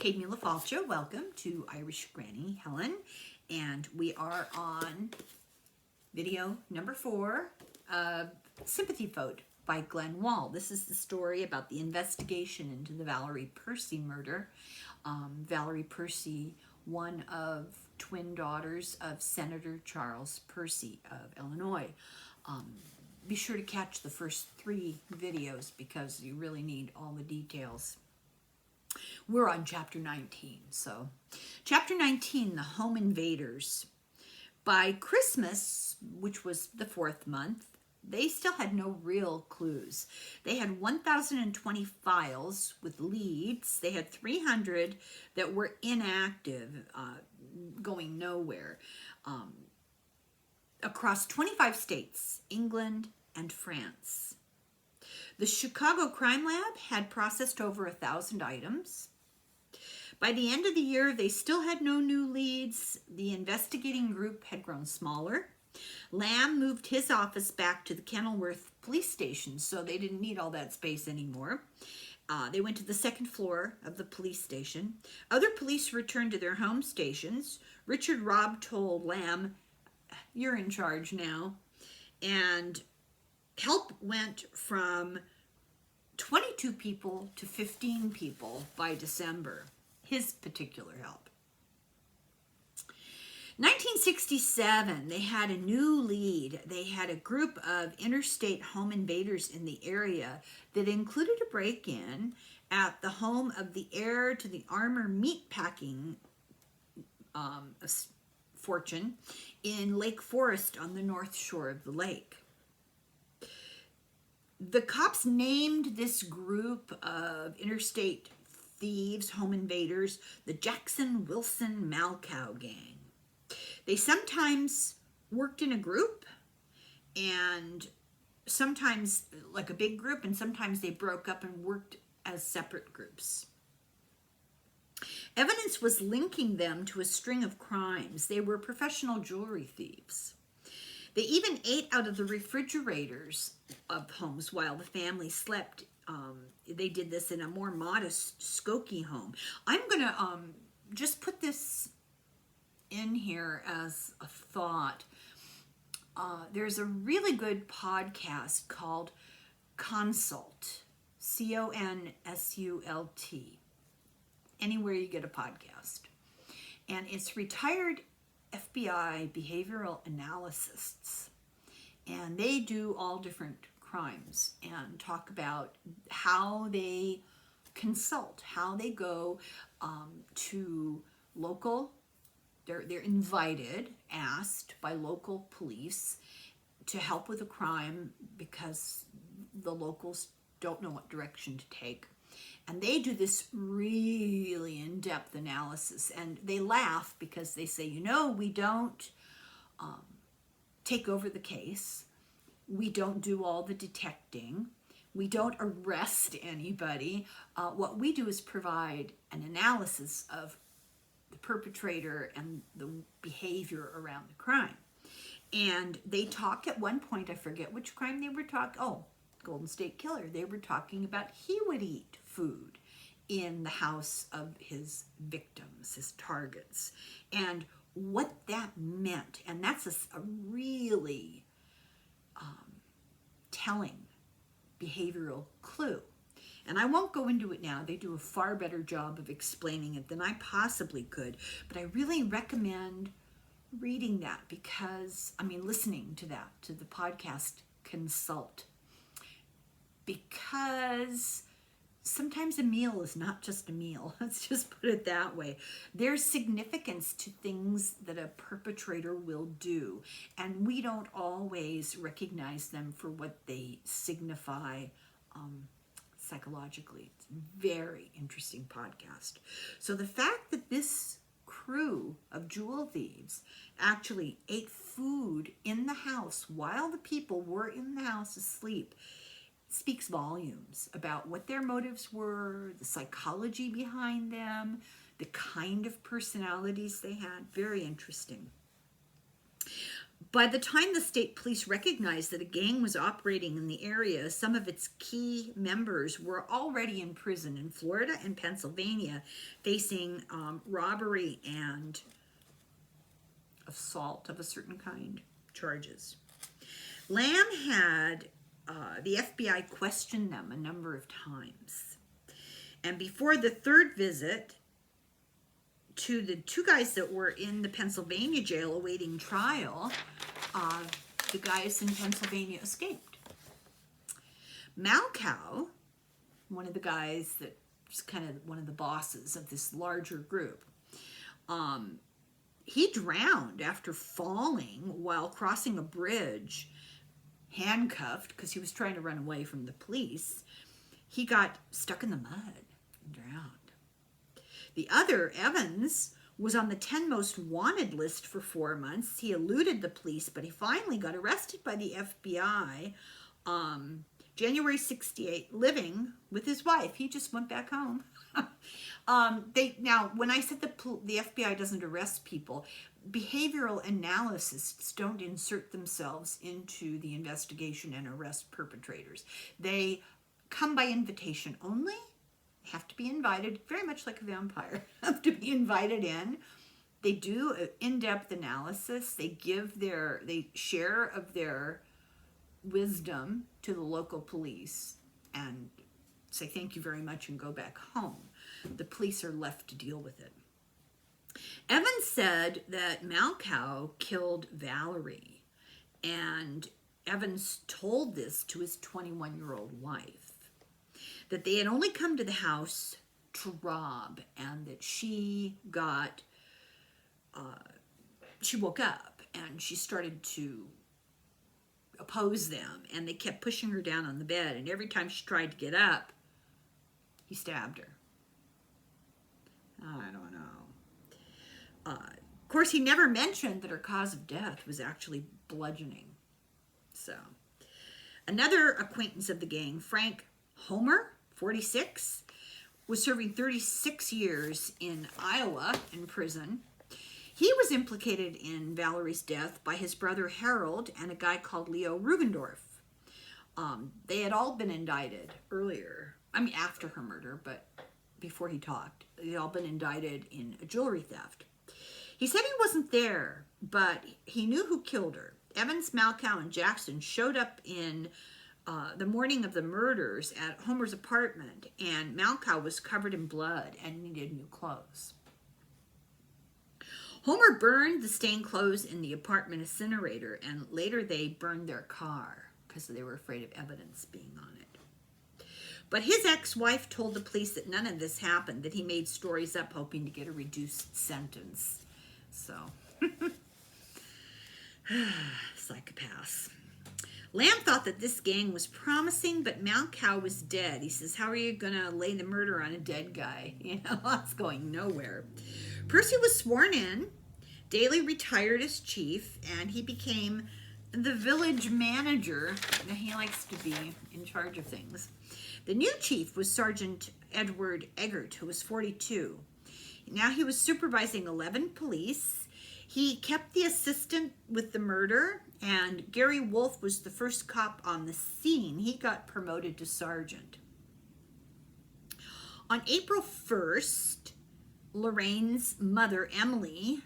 Kate Falcha, welcome to Irish Granny Helen, and we are on video number 4 of Sympathy Vote by Glenn Wall. This is the story about the investigation into the Valerie Percy murder. Valerie Percy, one of twin daughters of Senator Charles Percy of Illinois. Be sure to catch the first 3 videos because you really need all the details. We're on chapter 19. So, chapter 19, The Home Invaders. By Christmas, which was the 4th month, they still had no real clues. They had 1,020 files with leads. They had 300 that were inactive, going nowhere, across 25 states, England and France. The Chicago Crime Lab had processed over 1,000 items. By the end of the year, they still had no new leads. The investigating group had grown smaller. Lamb moved his office back to the Kenilworth police station, so they didn't need all that space anymore. They went to the 2nd floor of the police station. Other police returned to their home stations. Richard Robb told Lamb, "You're in charge now." And help went from 22 people to 15 people by December. His particular help. 1967, they had a new lead. They had a group of interstate home invaders in the area that included a break-in at the home of the heir to the Armour meatpacking fortune in Lake Forest on the north shore of the lake. The cops named this group of interstate thieves, home invaders, the Jackson-Wilson-Malchow gang. They sometimes worked in a group, and sometimes like a big group, and sometimes they broke up and worked as separate groups. Evidence was linking them to a string of crimes. They were professional jewelry thieves. They even ate out of the refrigerators of homes while the family slept. They did this in a more modest Skokie home. I'm going to just put this in here as a thought. There's a really good podcast called Consult, CONSULT, anywhere you get a podcast. And it's retired FBI behavioral analysts, and they do all different crimes and talk about how they consult, how they go to local, they're invited, asked by local police to help with a crime because the locals don't know what direction to take. And they do this really in-depth analysis, and they laugh because they say, we don't take over the case. We don't do all the detecting. We don't arrest anybody. What we do is provide an analysis of the perpetrator and the behavior around the crime. And they talk at one point, I forget which crime they were talking, Golden State Killer. They were talking about he would eat food in the house of his victims, his targets, and what that meant. And that's a really telling behavioral clue. And I won't go into it now. They do a far better job of explaining it than I possibly could. But I really recommend reading that because, listening to that, to the podcast Consult. Because sometimes a meal is not just a meal. Let's just put it that way. There's significance to things that a perpetrator will do, and we don't always recognize them for what they signify psychologically. It's a very interesting podcast. So the fact that this crew of jewel thieves actually ate food in the house while the people were in the house asleep speaks volumes about what their motives were, the psychology behind them, the kind of personalities they had. Very interesting. By the time the state police recognized that a gang was operating in the area, some of its key members were already in prison in Florida and Pennsylvania, facing robbery and assault of a certain kind charges. Lamb had the FBI question them a number of times. And before the third visit to the two guys that were in the Pennsylvania jail awaiting trial, the guys in Pennsylvania escaped. Malchow, one of the guys that was kind of one of the bosses of this larger group, he drowned after falling while crossing a bridge, handcuffed because he was trying to run away from the police. He got stuck in the mud and drowned. The other, Evans, was on the 10 most wanted list for 4 months. He eluded the police, but he finally got arrested by the FBI January 68, living with his wife. He just went back home. Now, when I said the FBI doesn't arrest people, behavioral analysts don't insert themselves into the investigation and arrest perpetrators. They come by invitation only, have to be invited, very much like a vampire, have to be invited in. They do an in-depth analysis. They share of their wisdom to the local police and say thank you very much and go back home. The police are left to deal with it. Evans said that Malchow killed Valerie, and Evans told this to his 21-year-old wife, that they had only come to the house to rob, and that she woke up and she started to oppose them, and they kept pushing her down on the bed, and every time she tried to get up, he stabbed her. I don't know. Of course, he never mentioned that her cause of death was actually bludgeoning. So, another acquaintance of the gang, Frank Homer, 46, was serving 36 years in Iowa in prison. He was implicated in Valerie's death by his brother Harold and a guy called Leo Rugendorf. They had all been indicted earlier, after her murder, but before he talked. They'd all been indicted in a jewelry theft. He said he wasn't there, but he knew who killed her. Evans, Malchow, and Jackson showed up in the morning of the murders at Homer's apartment, and Malchow was covered in blood and needed new clothes. Homer burned the stained clothes in the apartment incinerator, and later they burned their car because they were afraid of evidence being on it. But his ex-wife told the police that none of this happened, that he made stories up hoping to get a reduced sentence. So, psychopaths. Lamb thought that this gang was promising, but Malchow was dead. He says, how are you going to lay the murder on a dead guy? That's going nowhere. Percy was sworn in. Daly retired as chief, and he became the village manager. He likes to be in charge of things. The new chief was Sergeant Edward Eggert, who was 42. Now he was supervising 11 police. He kept the assistant with the murder, and Gary Wolfe was the first cop on the scene. He got promoted to sergeant. On April 1st, Lorraine's mother, Emily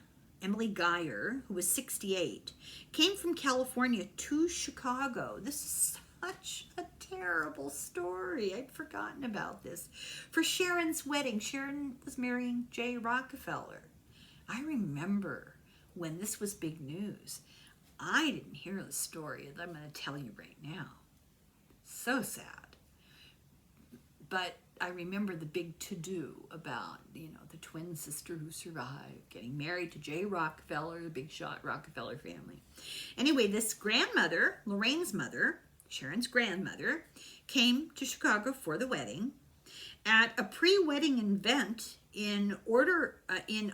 Geyer, who was 68, came from California to Chicago. This is such a terrible story. I'd forgotten about this. For Sharon's wedding. Sharon was marrying Jay Rockefeller. I remember when this was big news. I didn't hear the story that I'm going to tell you right now. So sad. But I remember the big to-do about, the twin sister who survived, getting married to Jay Rockefeller, the big shot Rockefeller family. Anyway, this grandmother, Lorraine's mother, Sharon's grandmother, came to Chicago for the wedding. At a pre-wedding event in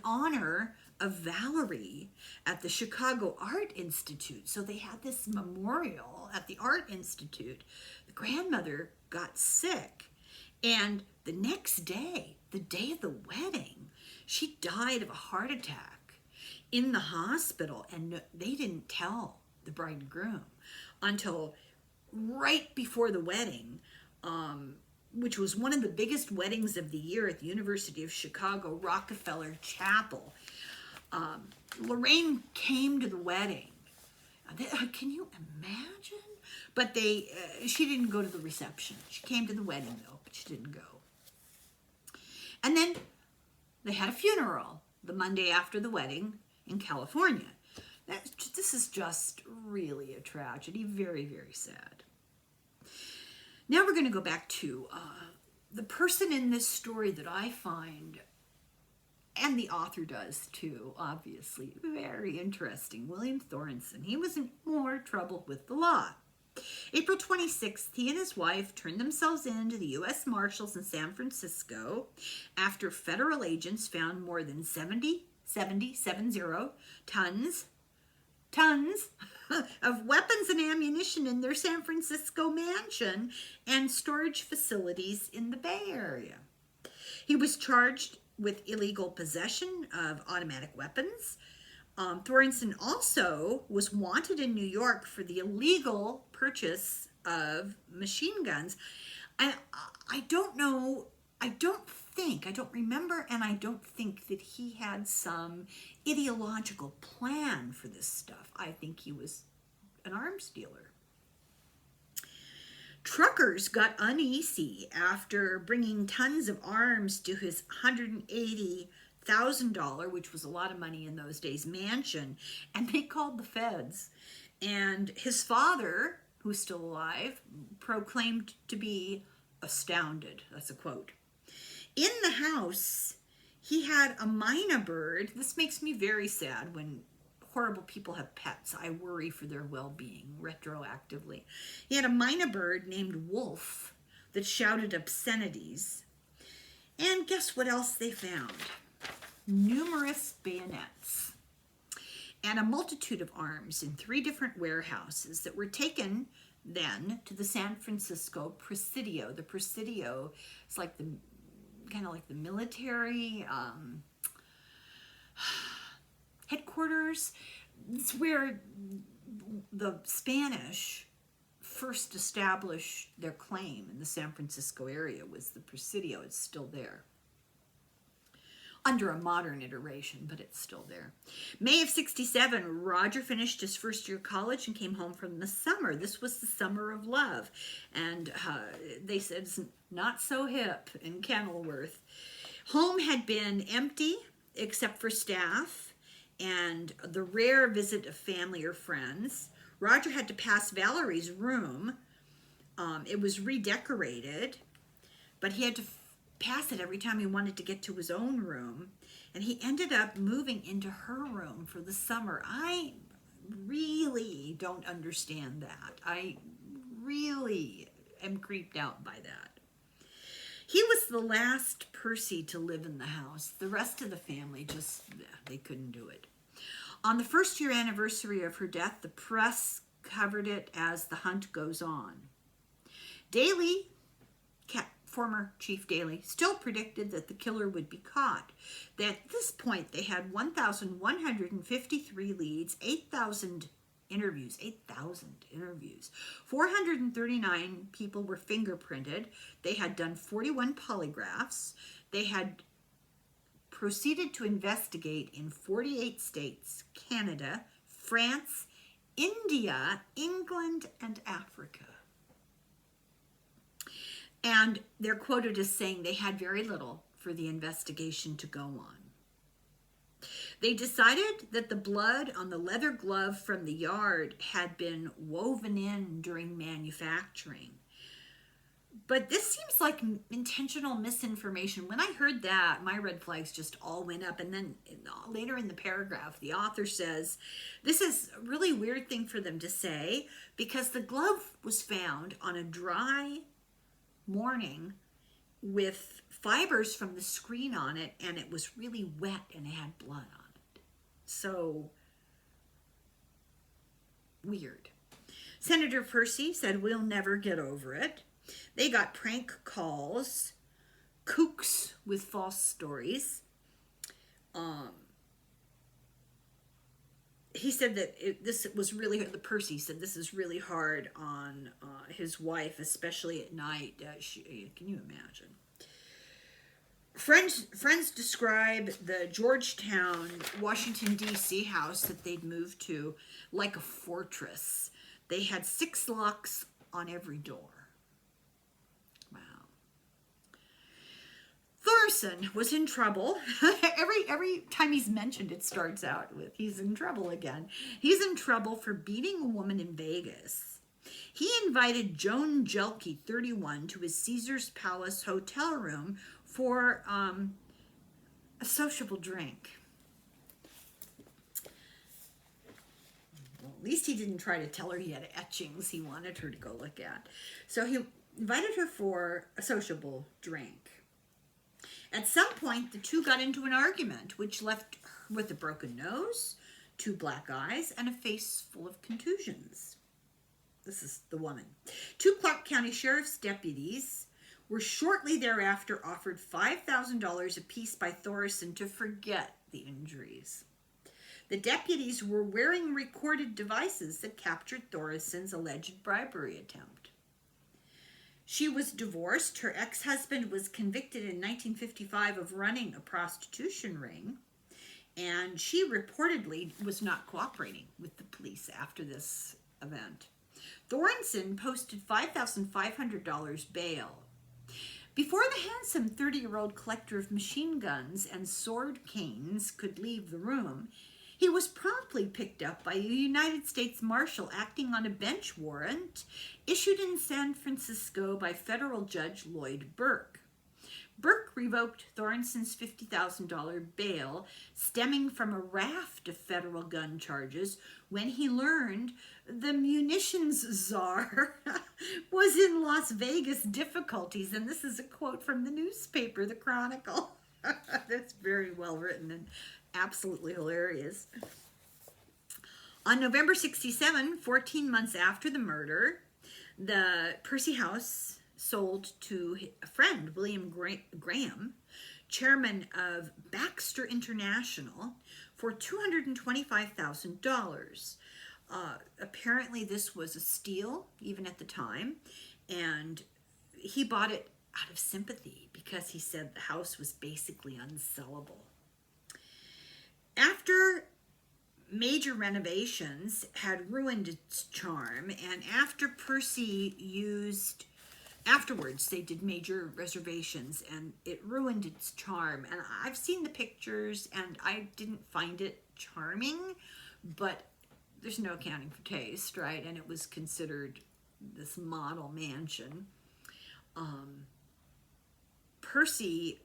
honor of Valerie at the Chicago Art Institute. So they had this memorial at the Art Institute. The grandmother got sick, and the next day, the day of the wedding, she died of a heart attack. in the hospital, and they didn't tell the bride and groom until right before the wedding, which was one of the biggest weddings of the year at the University of Chicago Rockefeller Chapel. Lorraine came to the wedding. Can you imagine? But she didn't go to the reception. She came to the wedding though, but she didn't go. And then they had a funeral the Monday after the wedding in California. This is just really a tragedy. Very, very sad. Now we're going to go back to the person in this story that I find, and the author does too, obviously, very interesting, William Thorenson. He was in more trouble with the law. April 26th, he and his wife turned themselves in to the U.S. Marshals in San Francisco after federal agents found more than 70 tons of weapons and ammunition in their San Francisco mansion and storage facilities in the Bay Area. He was charged with illegal possession of automatic weapons. Thorenson also was wanted in New York for the illegal purchase of machine guns. I don't know, I don't remember, and I don't think that he had some ideological plan for this stuff. I think he was an arms dealer. Truckers got uneasy after bringing tons of arms to his $180,000, which was a lot of money in those days, mansion, and they called the feds. And his father, who's still alive, proclaimed to be astounded. That's a quote. In the house, he had a mynah bird. This makes me very sad when horrible people have pets. I worry for their well-being retroactively. He had a mynah bird named Wolf that shouted obscenities. And guess what else they found? Numerous bayonets and a multitude of arms in 3 different warehouses that were taken then to the San Francisco Presidio. The Presidio is like the kind of like the military headquarters. It's where the Spanish first established their claim in the San Francisco area, was the Presidio. It's still there. Under a modern iteration, but it's still there. May of '67, Roger finished his first year of college and came home from the summer. This was the summer of love. And they said it's not so hip in Kenilworth. Home had been empty except for staff and the rare visit of family or friends. Roger had to pass Valerie's room. It was redecorated, but he had to pass it every time he wanted to get to his own room, and he ended up moving into her room for the summer. I really don't understand that. I really am creeped out by that. He was the last Percy to live in the house. The rest of the family just, they couldn't do it. On the first year anniversary of her death, the press covered it as The Hunt Goes On. Daley, former Chief Daley, still predicted that the killer would be caught. At this point, they had 1,153 leads, 8,000 interviews, 439 people were fingerprinted. They had done 41 polygraphs. They had proceeded to investigate in 48 states, Canada, France, India, England, and Africa. And they're quoted as saying they had very little for the investigation to go on. They decided that the blood on the leather glove from the yard had been woven in during manufacturing. But this seems like intentional misinformation. When I heard that, my red flags just all went up. And then later in the paragraph, the author says, this is a really weird thing for them to say because the glove was found on a dry morning with fibers from the screen on it, and it was really wet and it had blood on it. So weird. Senator Percy said, we'll never get over it. They got prank calls, kooks with false stories. he said that this was really, the Percy said this is really hard on his wife, especially at night. Can you imagine? Friends describe the Georgetown, Washington, D.C. house that they'd moved to like a fortress. They had 6 locks on every door. Wow. Thorson was in trouble. every time he's mentioned, it starts out with he's in trouble again. He's in trouble for beating a woman in Vegas. He invited Joan Jelke, 31, to his Caesar's Palace hotel room for a sociable drink. Well, at least he didn't try to tell her he had etchings he wanted her to go look at. So he invited her for a sociable drink. At some point, the two got into an argument, which left her with a broken nose, 2 black eyes, and a face full of contusions. This is the woman. 2 Clark County Sheriff's deputies were shortly thereafter offered $5,000 apiece by Thorson to forget the injuries. The deputies were wearing recorded devices that captured Thorson's alleged bribery attempt. She was divorced. Her ex-husband was convicted in 1955 of running a prostitution ring, and she reportedly was not cooperating with the police after this event. Thorson posted $5,500 bail. Before the handsome 30-year-old collector of machine guns and sword canes could leave the room, he was promptly picked up by a United States Marshal acting on a bench warrant issued in San Francisco by federal judge Lloyd Burke. Burke revoked Thorson's $50,000 bail stemming from a raft of federal gun charges when he learned the munitions czar was in Las Vegas difficulties. And this is a quote from the newspaper, the Chronicle. That's very well written and absolutely hilarious. On November 67, 14 months after the murder, the Percy house sold to a friend, William Graham, chairman of Baxter International, for $225,000. Apparently this was a steal, even at the time, and he bought it out of sympathy because he said the house was basically unsellable. After major renovations had ruined its charm, and after Percy afterwards they did major reservations and it ruined its charm, and I've seen the pictures and I didn't find it charming, but there's no accounting for taste, right? And it was considered this model mansion. Percy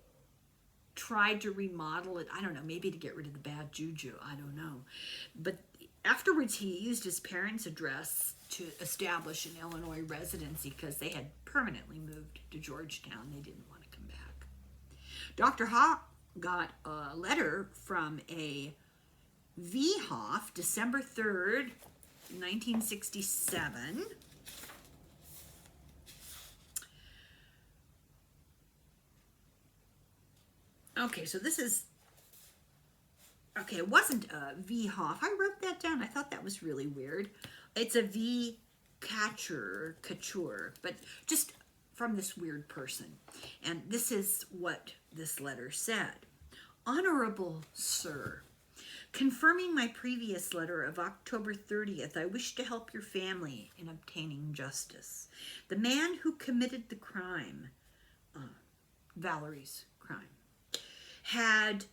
tried to remodel it, I don't know, maybe to get rid of the bad juju, I don't know. But afterwards he used his parents' address to establish an Illinois residency because they had permanently moved to Georgetown. They didn't want to come back. Dr. Hawk got a letter from a V. Hoff, December 3rd, 1967. Okay, so this is, okay, it wasn't a V. Hoff. I wrote that down. I thought that was really weird. It's a V. Couture, but just from this weird person. And this is what this letter said. Honorable Sir, confirming my previous letter of October 30th, I wish to help your family in obtaining justice. The man who committed the crime, Valerie's crime, had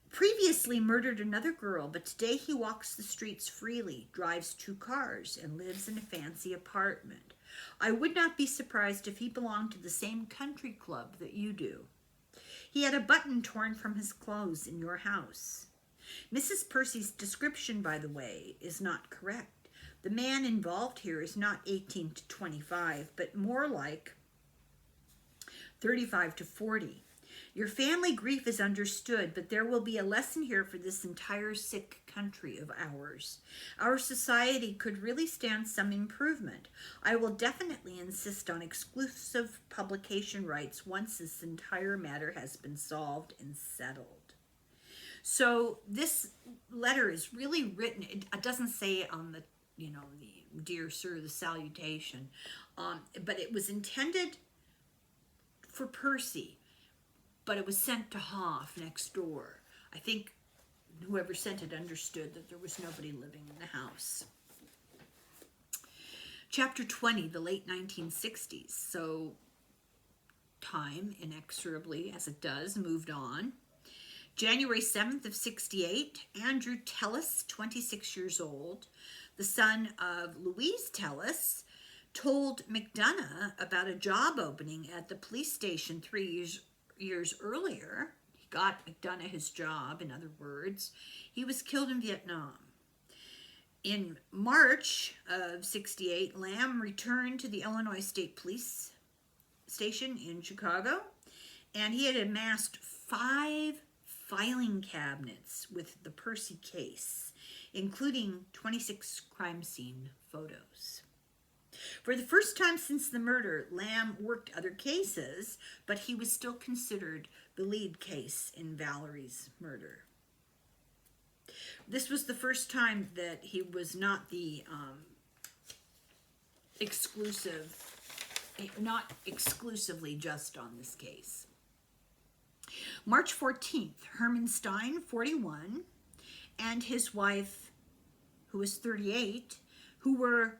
previously murdered another girl, but today he walks the streets freely, drives 2 cars, and lives in a fancy apartment. I would not be surprised if he belonged to the same country club that you do. He had a button torn from his clothes in your house. Mrs. Percy's description, by the way, is not correct. The man involved here is not 18 to 25, but more like 35 to 40. Your family grief is understood, but there will be a lesson here for this entire sick country of ours. Our society could really stand some improvement. I will definitely insist on exclusive publication rights once this entire matter has been solved and settled. So this letter is really written, it doesn't say it on the, the dear sir, the salutation, but it was intended for Percy, but it was sent to Hoff next door. I think whoever sent it understood that there was nobody living in the house. Chapter 20, the late 1960s. So time, inexorably, as it does, moved on. January 7th of 68, Andrew Tellis, 26 years old, the son of Louise Tellis, told McDonough about a job opening at the police station 3 years earlier. He got McDonough his job, in other words. He was killed in Vietnam. In March of 68, Lamb returned to the Illinois State Police Station in Chicago, and he had amassed 5 filing cabinets with the Percy case, including 26 crime scene photos. For the first time since the murder, Lamb worked other cases, but he was still considered the lead case in Valerie's murder. This was the first time that he was not the not exclusively just on this case. March 14th, Herman Stein, 41, and his wife, who was 38, who were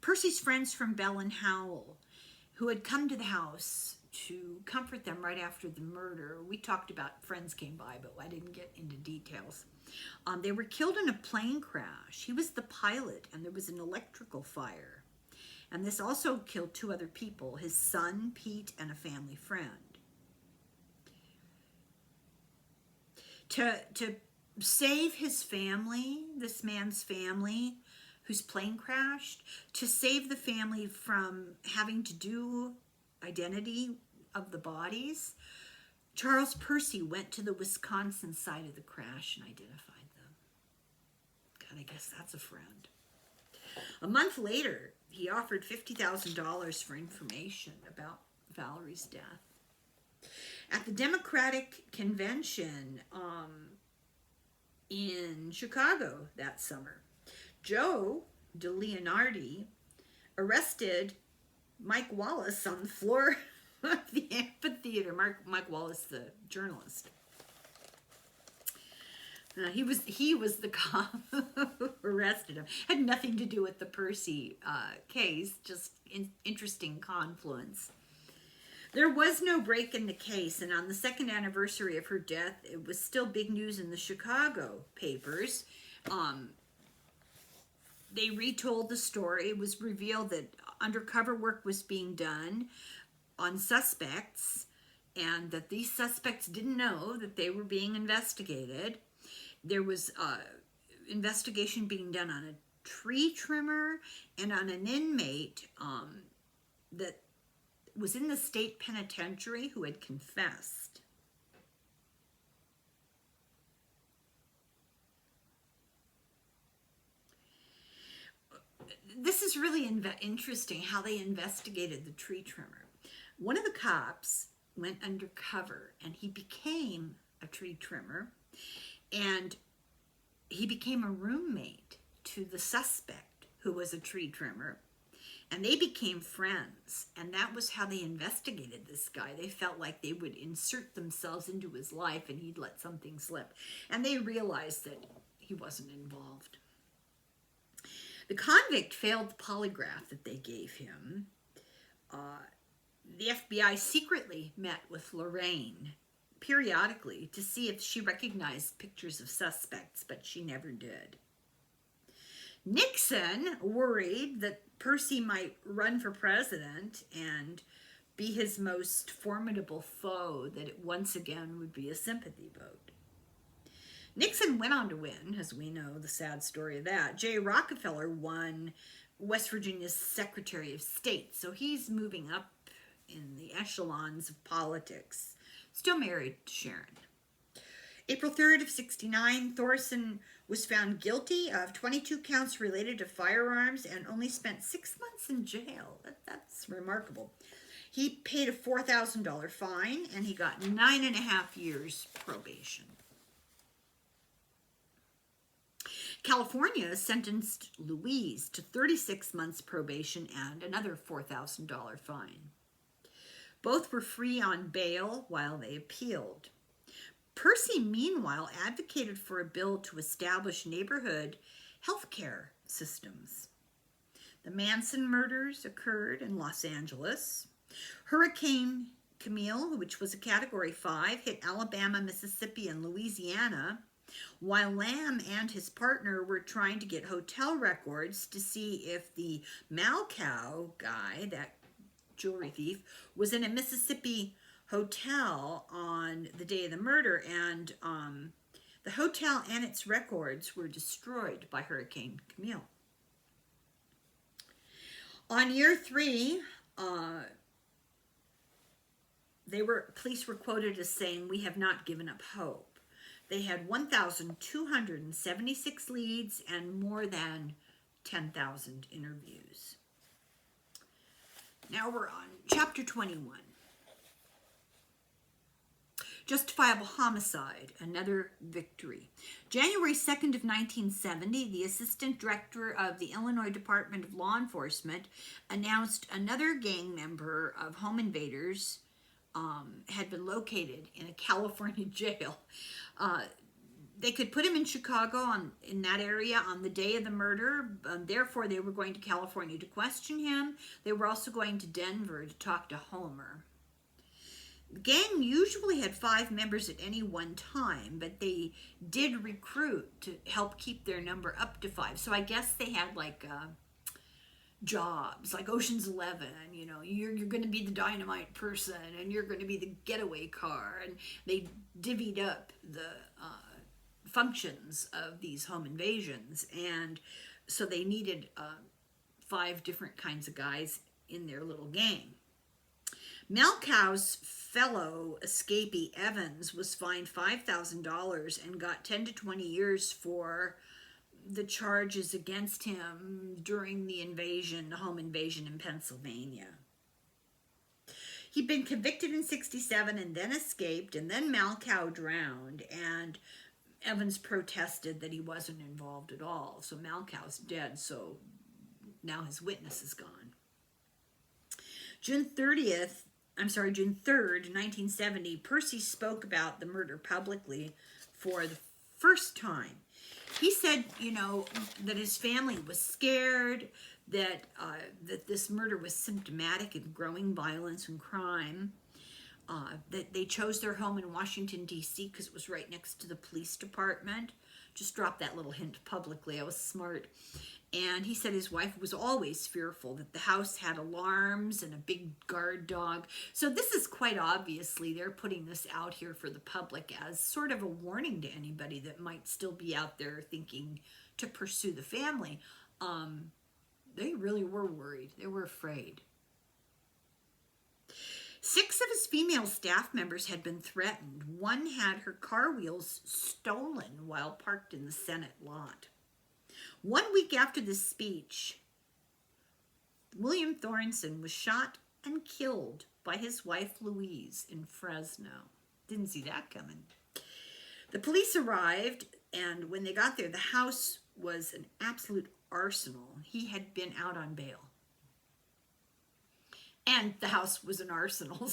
Percy's friends from Bell and Howell, who had come to the house to comfort them right after the murder. We talked about friends came by, but I didn't get into details. They were killed in a plane crash. He was the pilot, and there was an electrical fire. And this also killed 2 other people, his son, Pete, and a family friend. To save his family, this man's family, whose plane crashed, to save the family from having to do identity of the bodies, Charles Percy went to the Wisconsin site of the crash and identified them. God, I guess that's a friend. A month later, he offered $50,000 for information about Valerie's death. At the Democratic Convention in Chicago that summer, Joe DeLeonardi arrested Mike Wallace on the floor of the amphitheater. Mike Wallace, the journalist. He was the cop who arrested him. Had nothing to do with the Percy case, just interesting confluence. There was no break in the case, and on the 2nd anniversary of her death, it was still big news in the Chicago papers. They retold the story. It was revealed that undercover work was being done on suspects, and that these suspects didn't know that they were being investigated. There was investigation being done on a tree trimmer and on an inmate that was in the state penitentiary who had confessed. This is really interesting how they investigated the tree trimmer. One of the cops went undercover and he became a tree trimmer, and he became a roommate to the suspect who was a tree trimmer, and they became friends, and that was how they investigated this guy. They felt like they would insert themselves into his life and he'd let something slip, and they realized that he wasn't involved. The convict failed the polygraph that they gave him. The FBI secretly met with Lorraine periodically to see if she recognized pictures of suspects, but she never did. Nixon worried that Percy might run for president and be his most formidable foe, that it once again would be a sympathy vote. Nixon went on to win, as we know the sad story of that. J. Rockefeller won West Virginia's Secretary of State, so he's moving up in the echelons of politics. Still married to Sharon. April 3rd of 69, Thorson was found guilty of 22 counts related to firearms and only spent 6 months in jail. That's remarkable. He paid a $4,000 fine, and he got 9.5 years probation. California sentenced Louise to 36 months probation and another $4,000 fine. Both were free on bail while they appealed. Percy, meanwhile, advocated for a bill to establish neighborhood health care systems. The Manson murders occurred in Los Angeles. Hurricane Camille, which was a Category 5, hit Alabama, Mississippi, and Louisiana, while Lamb and his partner were trying to get hotel records to see if the Malcow guy, that jewelry thief, was in a Mississippi hotel on the day of the murder, and the hotel and its records were destroyed by Hurricane Camille. On year 3, police were quoted as saying, "We have not given up hope." They had 1,276 leads and more than 10,000 interviews. Now we're on chapter 21. Justifiable homicide, another victory. January 2nd of 1970, the assistant director of the Illinois Department of Law Enforcement announced another gang member of home invaders had been located in a California jail. They could put him in Chicago in that area on the day of the murder. Therefore, they were going to California to question him. They were also going to Denver to talk to Homer. The gang usually had 5 members at any one time, but they did recruit to help keep their number up to 5. So I guess they had like jobs, like Ocean's 11, you know, you're going to be the dynamite person and you're going to be the getaway car. And they divvied up the functions of these home invasions. And so they needed 5 different kinds of guys in their little gang. Malcow's fellow escapee Evans was fined $5,000 and got 10 to 20 years for the charges against him during the home invasion in Pennsylvania. He'd been convicted in 1967 and then escaped, and then Malcow drowned, and Evans protested that he wasn't involved at all. So Malcow's dead, so now his witness is gone. June 3rd, 1970, Percy spoke about the murder publicly for the first time. He said, you know, that his family was scared, that this murder was symptomatic of growing violence and crime, that they chose their home in Washington, D.C. because it was right next to the police department. Just dropped that little hint publicly. I was smart. And he said his wife was always fearful that the house had alarms and a big guard dog. So this is quite obviously, they're putting this out here for the public as sort of a warning to anybody that might still be out there thinking to pursue the family. They really were worried. They were afraid. 6 of his female staff members had been threatened. One had her car wheels stolen while parked in the Senate lot. 1 week after this speech, William Thornton was shot and killed by his wife Louise in Fresno. Didn't see that coming. The police arrived, and when they got there, the house was an absolute arsenal. He had been out on bail. And the house was an arsenal.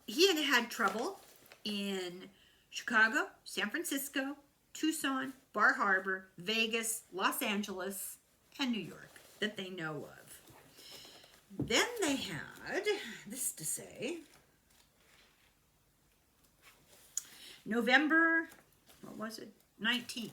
He had had trouble in Chicago, San Francisco, Tucson, Bar Harbor, Vegas, Los Angeles, and New York that they know of. Then they had this to say. November, 19th.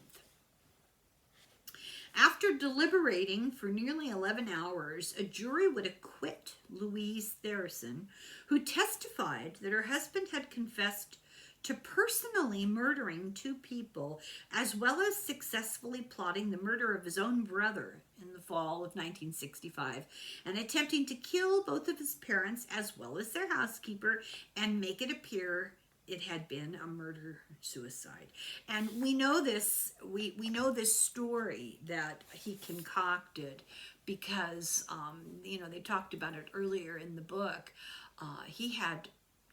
After deliberating for nearly 11 hours, a jury would acquit Louise Therrison, who testified that her husband had confessed to personally murdering 2 people, as well as successfully plotting the murder of his own brother in the fall of 1965, and attempting to kill both of his parents as well as their housekeeper and make it appear it had been a murder-suicide. And we know this, we know this story that he concocted because, you know, they talked about it earlier in the book.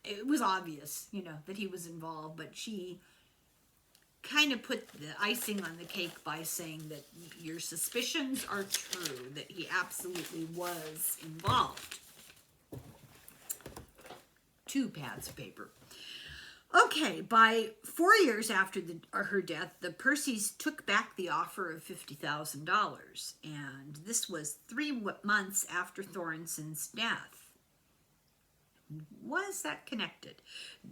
It was obvious, you know, that he was involved, but she kind of put the icing on the cake by saying that your suspicions are true, that he absolutely was involved. 2 pads of paper. Okay, by 4 years after her death, the Percys took back the offer of $50,000, and this was 3 months after Thornson's death. Was that connected?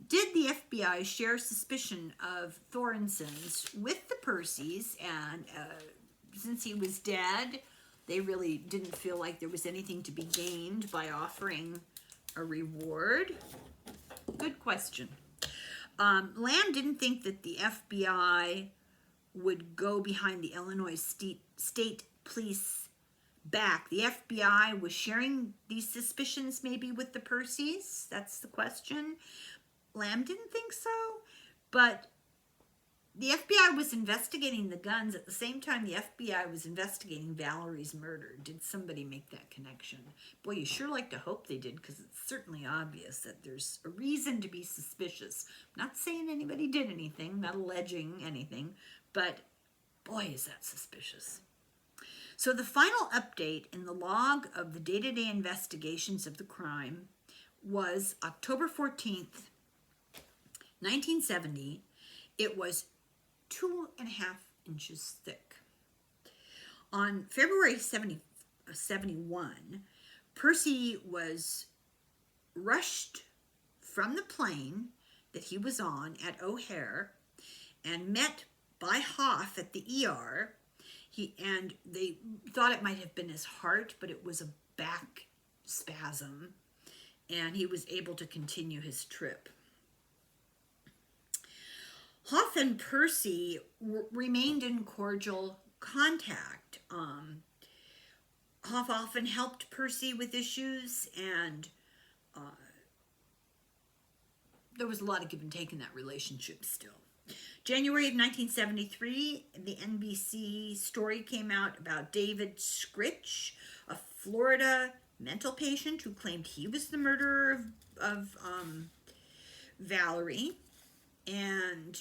Did the FBI share suspicion of Thornson's with the Percys, and since he was dead, they really didn't feel like there was anything to be gained by offering a reward? Good question. Lamb didn't think that the FBI would go behind the Illinois State Police back. The FBI was sharing these suspicions maybe with the Percys. That's the question. Lamb didn't think so, but the FBI was investigating the guns at the same time the FBI was investigating Valerie's murder. Did somebody make that connection? Boy, you sure like to hope they did, because it's certainly obvious that there's a reason to be suspicious. I'm not saying anybody did anything, not alleging anything, but boy, is that suspicious. So the final update in the log of the day-to-day investigations of the crime was October 14th, 1970. It was 2.5 inches thick. On February 71, Percy was rushed from the plane that he was on at O'Hare and met by Hoff at the ER. And they thought it might have been his heart, but it was a back spasm, and he was able to continue his trip. Hoff and Percy remained in cordial contact. Hoff often helped Percy with issues, and there was a lot of give and take in that relationship still. January of 1973, the NBC story came out about David Scritch, a Florida mental patient who claimed he was the murderer of Valerie, and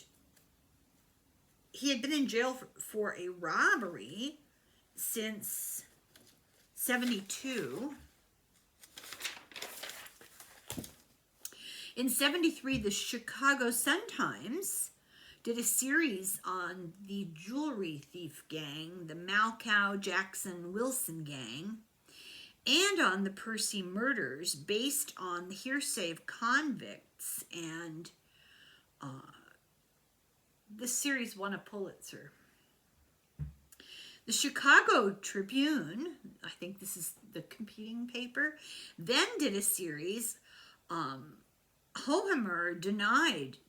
he had been in jail for a robbery since 72. In 73, the Chicago Sun-Times did a series on the jewelry thief gang, the Malchow Jackson Wilson gang, and on the Percy murders based on the hearsay of convicts, and this series won a Pulitzer. The Chicago Tribune, I think this is the competing paper, then did a series. Hohemer denied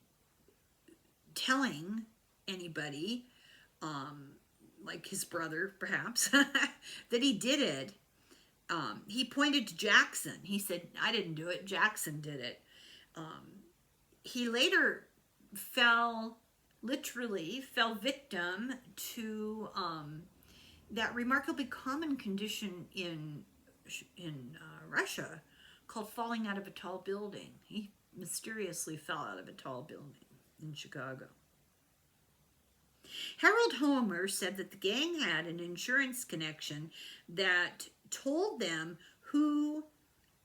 telling anybody, like his brother perhaps, that he did it. He pointed to Jackson. He said, I didn't do it, Jackson did it. He later literally fell victim to that remarkably common condition in Russia called falling out of a tall building. He mysteriously fell out of a tall building in Chicago. Harold Homer said that the gang had an insurance connection that told them who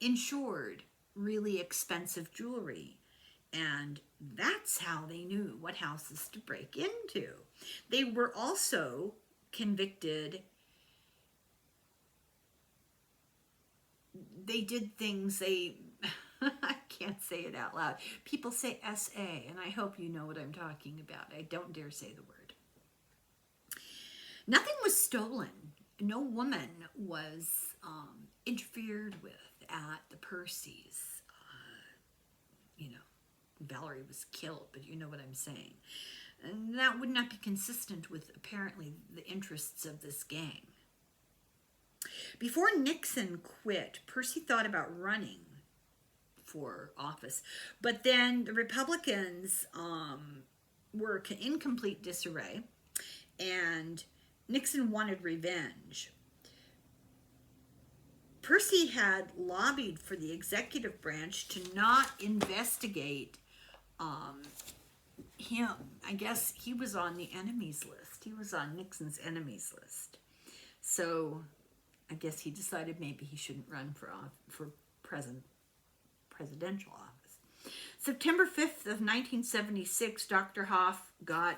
insured really expensive jewelry, and that's how they knew what houses to break into. They were also convicted. They did things I can't say it out loud. People say SA, and I hope you know what I'm talking about. I don't dare say the word. Nothing was stolen. No woman was interfered with at the Percys. Valerie was killed, but you know what I'm saying. And that would not be consistent with apparently the interests of this gang. Before Nixon quit, Percy thought about running for office, but then the Republicans were in complete disarray, and Nixon wanted revenge. Percy had lobbied for the executive branch to not investigate him, I guess he was on the enemies list. He was on Nixon's enemies list. So I guess he decided maybe he shouldn't run for presidential office. September 5th of 1976, Dr. Hoff got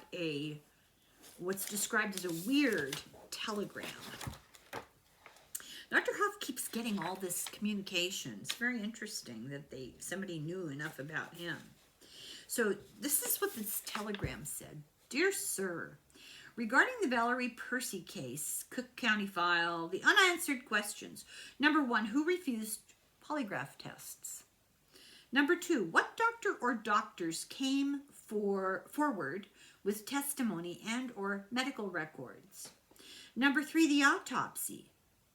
what's described as a weird telegram. Dr. Hoff keeps getting all this communication. It's very interesting that somebody knew enough about him. So this is what this telegram said. Dear Sir, regarding the Valerie Percy case, Cook County file, the unanswered questions. Number 1, who refused polygraph tests? Number 2, what doctor or doctors came forward with testimony and or medical records? Number 3, the autopsy.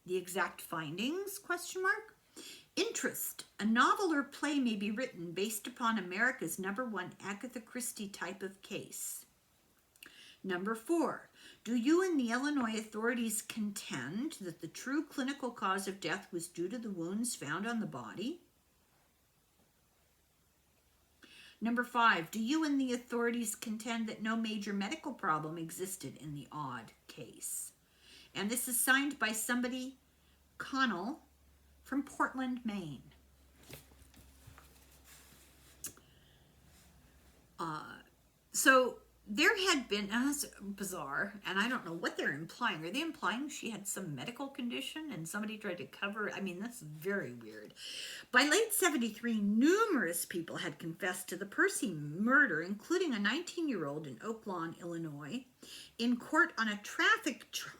The exact findings, question mark. Interest. A novel or play may be written based upon America's #1 Agatha Christie type of case. Number 4, do you and the Illinois authorities contend that the true clinical cause of death was due to the wounds found on the body? Number 5, do you and the authorities contend that no major medical problem existed in the odd case? And this is signed by somebody, Connell, from Portland, Maine. So there had been, that's bizarre, and I don't know what they're implying. Are they implying she had some medical condition and somebody tried to cover it? I mean, that's very weird. By late 73, numerous people had confessed to the Percy murder, including a 19-year-old in Oak Lawn, Illinois, in court on a traffic charge.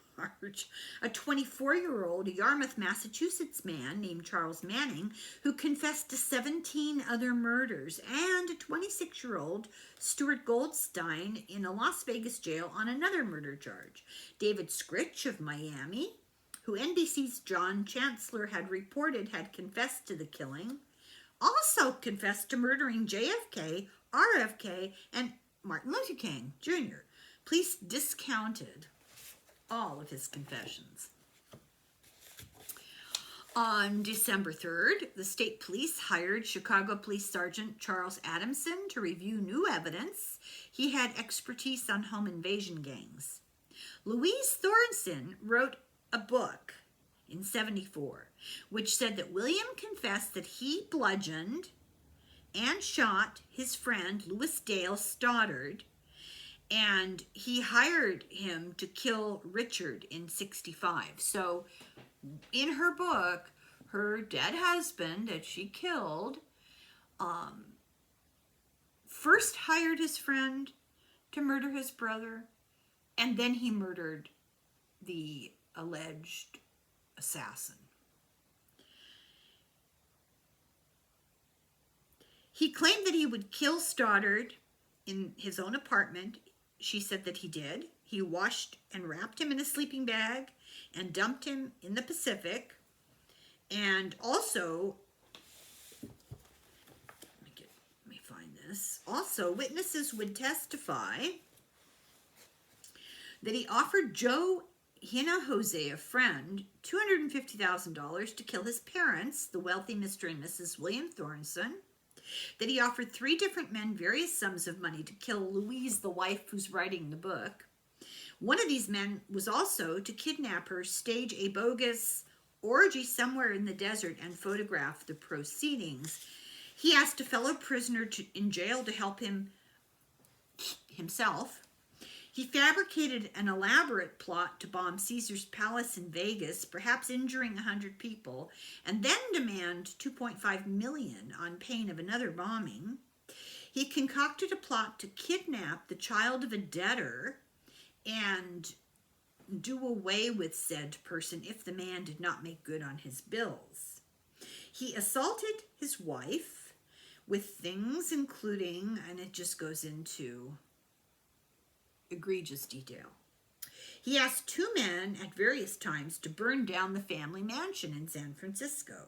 A 24-year-old Yarmouth, Massachusetts man named Charles Manning, who confessed to 17 other murders, and a 26-year-old Stuart Goldstein in a Las Vegas jail on another murder charge. David Scritch of Miami, who NBC's John Chancellor had reported had confessed to the killing, also confessed to murdering JFK, RFK, and Martin Luther King Jr. Police discounted all of his confessions. On December 3rd, the state police hired Chicago Police Sergeant Charles Adamson to review new evidence. He had expertise on home invasion gangs. Louise Thornton wrote a book in 74, which said that William confessed that he bludgeoned and shot his friend Louis Dale Stoddard, and he hired him to kill Richard in 65. So in her book, her dead husband that she killed first hired his friend to murder his brother, and then he murdered the alleged assassin. He claimed that he would kill Stoddard in his own apartment. She said that he did. He washed and wrapped him in a sleeping bag and dumped him in the Pacific. And also, let me find this. Also, witnesses would testify that he offered Joe Hinojosa, a friend, $250,000 to kill his parents, the wealthy Mr. and Mrs. William Thornton. That he offered 3 different men various sums of money to kill Louise, the wife who's writing the book. One of these men was also to kidnap her, stage a bogus orgy somewhere in the desert, and photograph the proceedings. He asked a fellow prisoner in jail to help himself. He fabricated an elaborate plot to bomb Caesar's Palace in Vegas, perhaps injuring 100 people, and then demand $2.5 million on pain of another bombing. He concocted a plot to kidnap the child of a debtor and do away with said person if the man did not make good on his bills. He assaulted his wife with things including, and it just goes into egregious detail. He asked 2 men at various times to burn down the family mansion in San Francisco.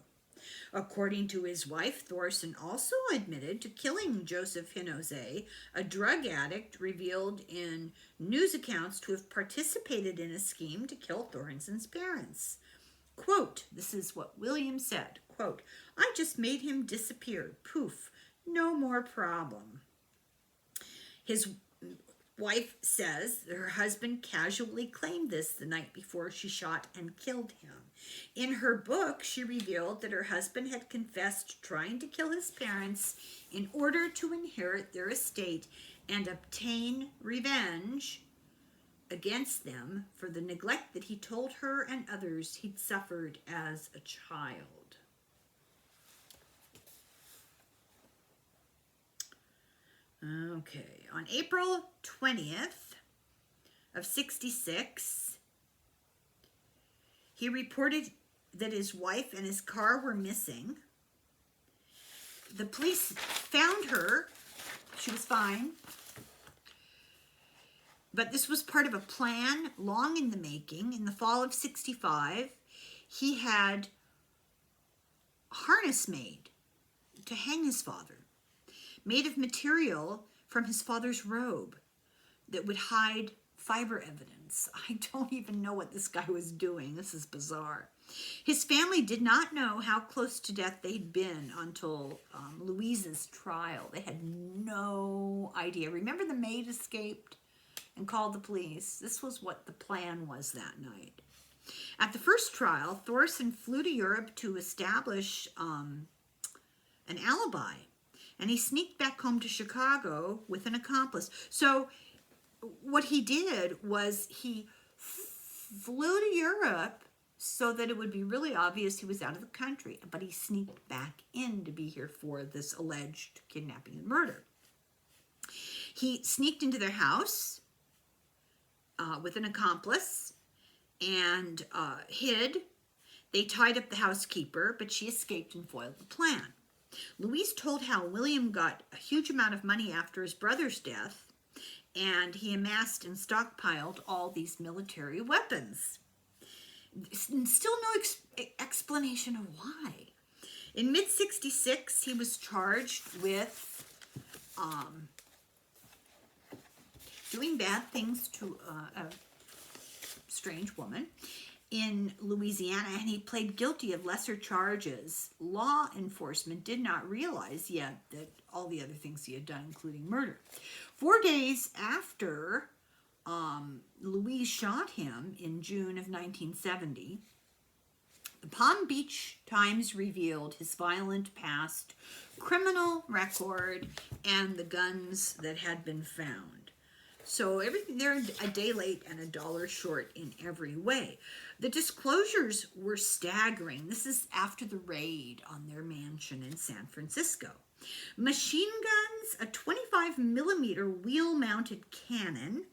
According to his wife, Thorson also admitted to killing Joseph Hinojosa, a drug addict revealed in news accounts to have participated in a scheme to kill Thornton's parents. Quote, this is what William said, quote, I just made him disappear. Poof, no more problem. His wife says that her husband casually claimed this the night before she shot and killed him. In her book, she revealed that her husband had confessed trying to kill his parents in order to inherit their estate and obtain revenge against them for the neglect that he told her and others he'd suffered as a child. Okay, on April 20th of 66, he reported that his wife and his car were missing. The police found her. She was fine. But this was part of a plan long in the making. In the fall of 65, he had a harness made to hang his father, made of material from his father's robe that would hide fiber evidence. I don't even know what this guy was doing. This is bizarre. His family did not know how close to death they'd been until Louise's trial. They had no idea. Remember, the maid escaped and called the police. This was what the plan was that night. At the first trial, Thorson flew to Europe to establish an alibi, and he sneaked back home to Chicago with an accomplice. So what he did was he flew to Europe so that it would be really obvious he was out of the country, but he sneaked back in to be here for this alleged kidnapping and murder. He sneaked into their house with an accomplice and hid. They tied up the housekeeper, but she escaped and foiled the plan. Louise told how William got a huge amount of money after his brother's death, and he amassed and stockpiled all these military weapons. Still no explanation of why. In mid-66, he was charged with doing bad things to a strange woman in Louisiana, and he pled guilty of lesser charges. Law enforcement did not realize yet that all the other things he had done, including murder. 4 days after Louise shot him in June of 1970, the Palm Beach Times revealed his violent past, criminal record, and the guns that had been found. So everything, they're a day late and a dollar short in every way. The disclosures were staggering. This is after the raid on their mansion in San Francisco. Machine guns, a 25 millimeter wheel-mounted cannon,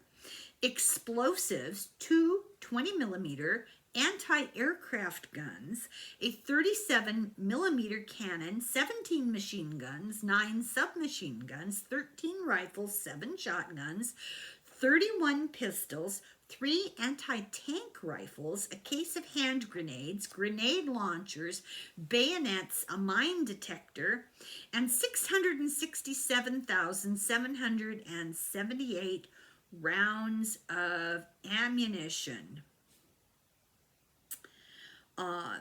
explosives, 2 20 millimeter anti-aircraft guns, a 37 millimeter cannon, 17 machine guns, 9 submachine guns, 13 rifles, 7 shotguns, 31 pistols, 3 anti-tank rifles, a case of hand grenades, grenade launchers, bayonets, a mine detector, and 667,778 rounds of ammunition.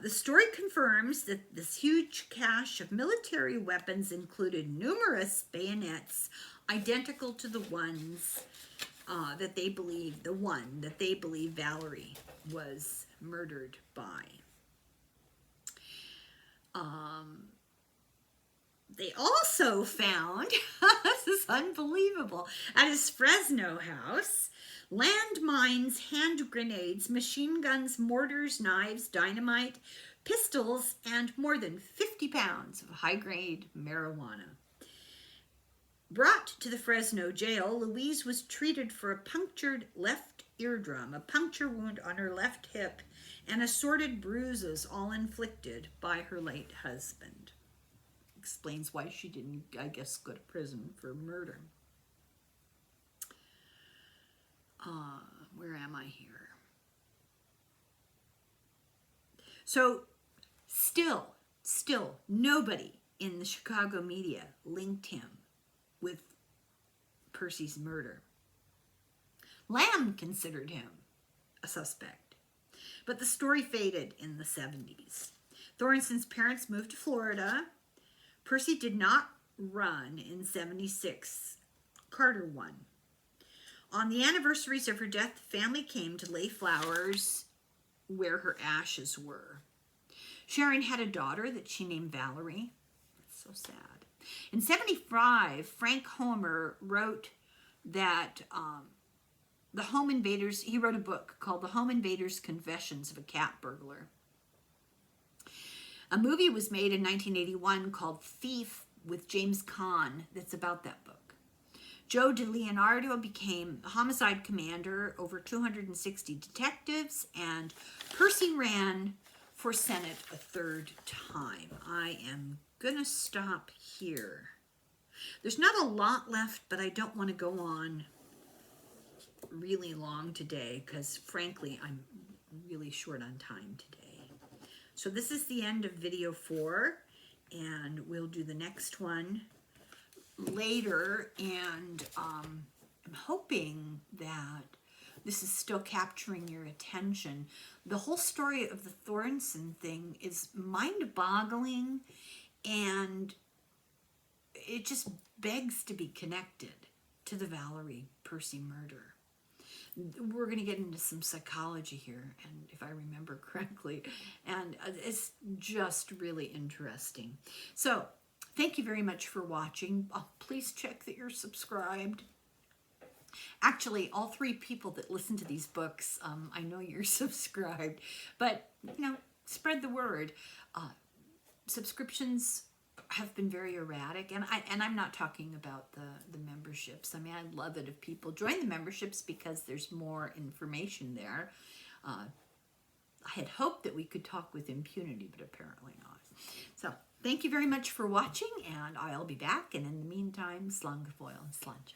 The story confirms that this huge cache of military weapons included numerous bayonets identical to the ones that they believe Valerie was murdered by. They also found, this is unbelievable, at his Fresno house, landmines, hand grenades, machine guns, mortars, knives, dynamite, pistols, and more than 50 pounds of high-grade marijuana. Brought to the Fresno jail, Louise was treated for a punctured left eardrum, a puncture wound on her left hip, and assorted bruises, all inflicted by her late husband. Explains why she didn't, I guess, go to prison for murder. Where am I here? So still, nobody in the Chicago media linked him with Percy's murder. Lamb considered him a suspect, but the story faded in the 70s. Thornson's parents moved to Florida. Percy did not run in 76. Carter won. On the anniversaries of her death, the family came to lay flowers where her ashes were. Sharon had a daughter that she named Valerie. That's so sad. In 1975, Frank Homer wrote that the home invaders, he wrote a book called The Home Invaders' Confessions of a Cat Burglar. A movie was made in 1981 called Thief with James Caan that's about that book. Joe DeLeonardo became homicide commander over 260 detectives, and Percy ran for Senate a third time. I am gonna stop here. There's not a lot left, but I don't want to go on really long today because frankly I'm really short on time today. So this is the end of video 4, and we'll do the next one later, and I'm hoping that this is still capturing your attention. The whole story of the Thornton thing is mind-boggling, and it just begs to be connected to the Valerie Percy murder. We're going to get into some psychology here, and if I remember correctly, and it's just really interesting. So thank you very much for watching. Please check that you're subscribed. Actually, all 3 people that listen to these books, I know you're subscribed, but you know, spread the word. Subscriptions have been very erratic, and I'm not talking about the memberships. I mean, I'd love it if people join the memberships because there's more information there. I had hoped that we could talk with impunity, but apparently not. So thank you very much for watching, and I'll be back, and in the meantime, slán go fóill and sláinte.